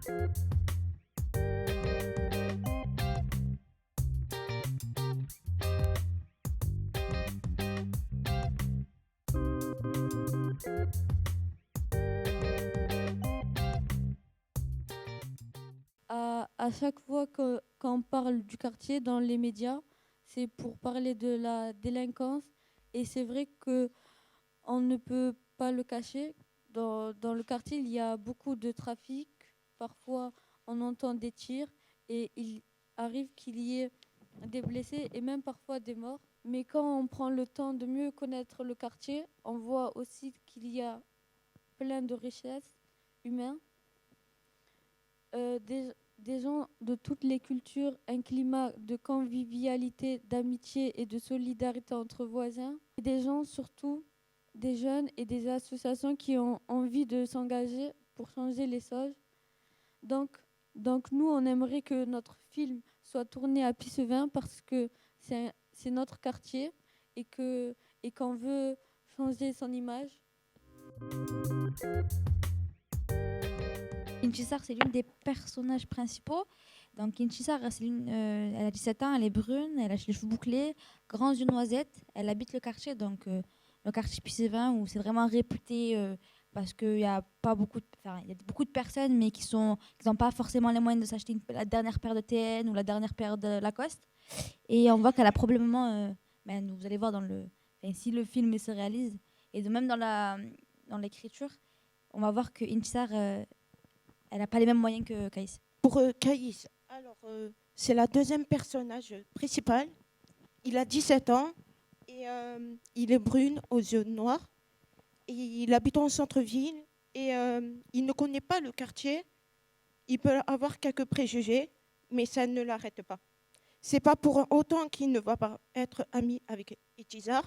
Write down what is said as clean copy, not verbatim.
À chaque fois quand on parle du quartier dans les médias, c'est pour parler de la délinquance. Et c'est vrai que on ne peut pas le cacher. Dans le quartier, il y a beaucoup de trafic. Parfois, on entend des tirs et il arrive qu'il y ait des blessés et même parfois des morts. Mais quand on prend le temps de mieux connaître le quartier, on voit aussi qu'il y a plein de richesses humaines, des gens de toutes les cultures, un climat de convivialité, d'amitié et de solidarité entre voisins. Et des gens surtout, des jeunes et des associations qui ont envie de s'engager pour changer les choses. Donc, donc nous, on aimerait que notre film soit tourné à Pissevin parce que c'est notre quartier et qu'on veut changer son image. Intisar, c'est l'une des personnages principaux. Donc, Intisar, elle a 17 ans, elle est brune, elle a les cheveux bouclés, grands yeux noisettes. Elle habite le quartier, donc le quartier Pissevin, où c'est vraiment réputé parce qu'il y a pas beaucoup, il y a beaucoup de personnes, mais qui n'ont pas forcément les moyens de s'acheter la dernière paire de TN ou la dernière paire de Lacoste. Et on voit qu'elle a probablement, vous allez voir si le film se réalise, et de même dans l'écriture, on va voir que Intisar elle n'a pas les mêmes moyens que Caïs. Pour Caïs, alors c'est la deuxième personnage principal. Il a 17 ans et il est brune aux yeux noirs. Et il habite en centre-ville et il ne connaît pas le quartier. Il peut avoir quelques préjugés, mais ça ne l'arrête pas. C'est pas pour autant qu'il ne va pas être ami avec Itizar.